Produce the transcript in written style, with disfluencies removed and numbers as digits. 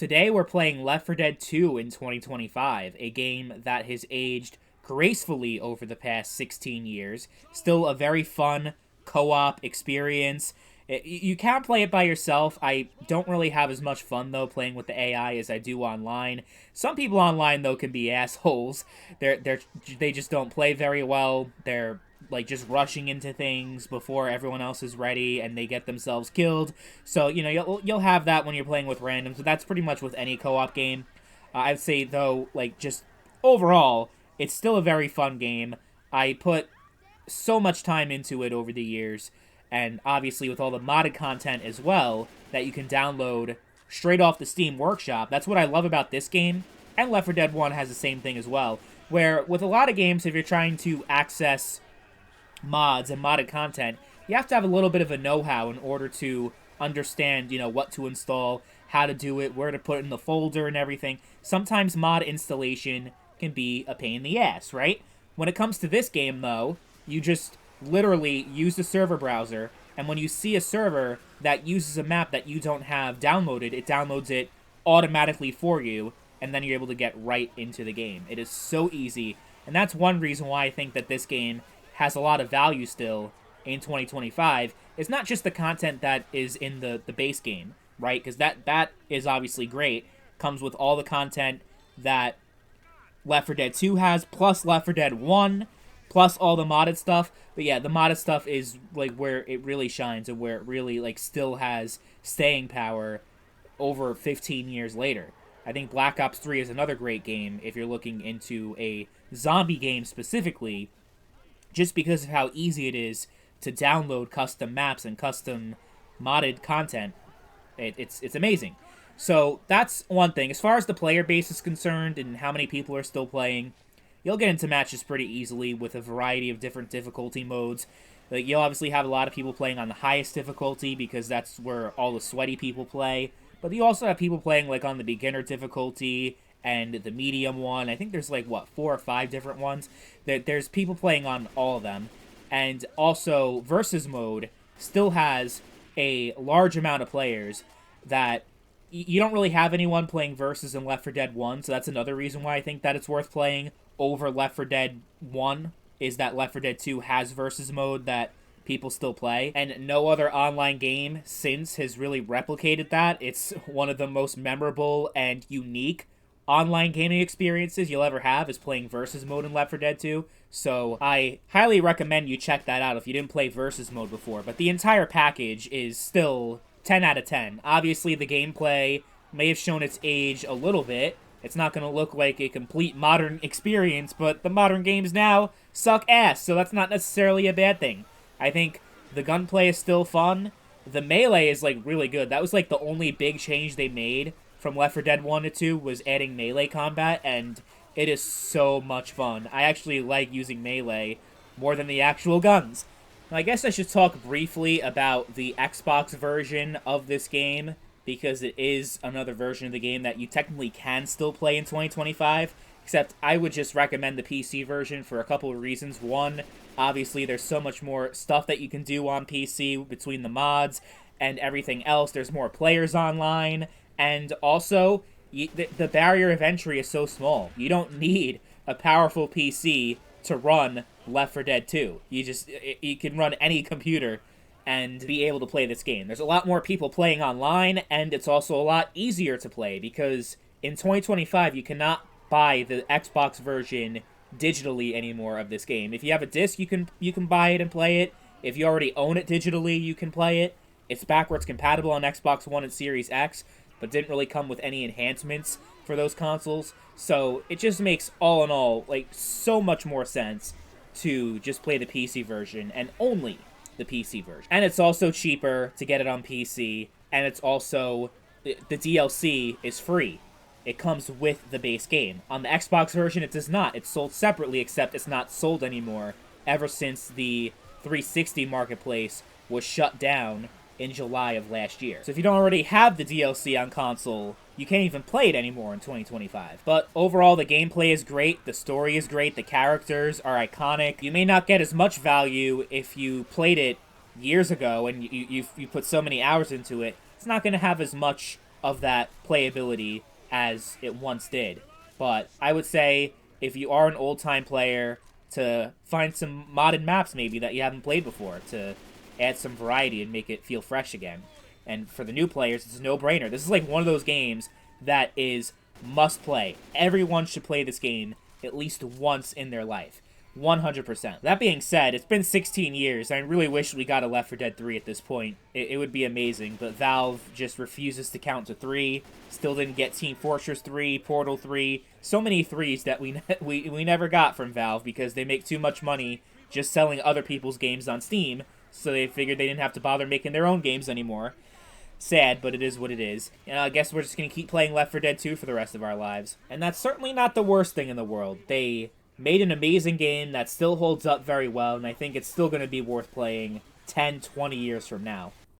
Today we're playing Left 4 Dead 2 in 2025, a game that has aged gracefully over the past 16 years. Still a very fun co-op experience. You can play it by yourself. I don't really have as much fun, though, playing with the AI as I do online. Some people online, though, can be assholes. They just don't play very well. They're like just rushing into things before everyone else is ready, and they get themselves killed. So you'll have that when you're playing with randoms. So that's pretty much with any co-op game. I'd say though, like just overall, it's still a very fun game. I put so much time into it over the years, and obviously with all the modded content as well that you can download straight off the Steam Workshop. That's what I love about this game, and Left 4 Dead 1 has the same thing as well, where with a lot of games, if you're trying to access mods and modded content, you have to have a little bit of a know-how in order to understand, what to install, how to do it, where to put it in the folder and everything. Sometimes mod installation can be a pain in the ass, right? When it comes to this game, though, you just literally use the server browser, and when you see a server that uses a map that you don't have downloaded, it downloads it automatically for you, and then you're able to get right into the game. It is so easy, and that's one reason why I think that this game has a lot of value still in 2025. It's not just the content that is in the base game, right? Because that is obviously great. Comes with all the content that Left 4 Dead 2 has, plus Left 4 Dead 1, plus all the modded stuff. But yeah, the modded stuff is like where it really shines and where it really like still has staying power over 15 years later. I think Black Ops 3 is another great game if you're looking into a zombie game specifically, just because of how easy it is to download custom maps and custom modded content. It's amazing. So that's one thing. As far as the player base is concerned and how many people are still playing, you'll get into matches pretty easily with a variety of different difficulty modes. Like, you'll obviously have a lot of people playing on the highest difficulty because that's where all the sweaty people play. But you also have people playing like on the beginner difficulty and the medium one. I think there's like, 4 or 5 different ones. There's people playing on all of them. And also, Versus mode still has a large amount of players that you don't really have anyone playing Versus in Left 4 Dead 1, so that's another reason why I think that it's worth playing over Left 4 Dead 1, is that Left 4 Dead 2 has Versus mode that people still play, and no other online game since has really replicated that. It's one of the most memorable and unique online gaming experiences you'll ever have is playing Versus mode in Left 4 Dead 2, so I highly recommend you check that out if you didn't play Versus mode before. But the entire package is still 10 out of 10. Obviously, the gameplay may have shown its age a little bit. It's not going to look like a complete modern experience, but the modern games now suck ass, so that's not necessarily a bad thing. I think the gunplay is still fun. The melee is, like, really good. That was, like, the only big change they made from Left 4 Dead 1 to 2 was adding melee combat, and it is so much fun. I actually like using melee more than the actual guns. Now, I guess I should talk briefly about the Xbox version of this game, because it is another version of the game that you technically can still play in 2025, except I would just recommend the PC version for a couple of reasons. One, obviously there's so much more stuff that you can do on PC between the mods and everything else. There's more players online, and also the barrier of entry is so small. You don't need a powerful PC to run Left 4 Dead 2. You can run any computer and be able to play this game. There's a lot more people playing online, and it's also a lot easier to play because in 2025 you cannot buy the Xbox version digitally anymore of this game. If you have a disc, you can buy it and play it. If you already own it digitally, you can play it. It's backwards compatible on Xbox One and Series X, but didn't really come with any enhancements for those consoles. So it just makes, all in all, like, so much more sense to just play the PC version, and only the PC version. And it's also cheaper to get it on PC, and it's also, the DLC is free. It comes with the base game. On the Xbox version, it does not. It's sold separately, except it's not sold anymore ever since the 360 marketplace was shut down in July of last year. So if you don't already have the DLC on console, you can't even play it anymore in 2025. But overall, the gameplay is great, the story is great, the characters are iconic. You may not get as much value if you played it years ago and you put so many hours into it. It's not going to have as much of that playability as it once did. But I would say if you are an old-time player, to find some modded maps maybe that you haven't played before to add some variety and make it feel fresh again. And for the new players, it's a no-brainer. This is like one of those games that is must play. Everyone should play this game at least once in their life. 100%. That being said, it's been 16 years. I really wish we got a Left 4 Dead 3 at this point. It would be amazing, but Valve just refuses to count to 3. Still didn't get Team Fortress 3, Portal 3. So many 3s that we never got from Valve because they make too much money just selling other people's games on Steam, so they figured they didn't have to bother making their own games anymore. Sad, but it is what it is. And I guess we're just going to keep playing Left 4 Dead 2 for the rest of our lives. And that's certainly not the worst thing in the world. They made an amazing game that still holds up very well, and I think it's still going to be worth playing 10, 20 years from now.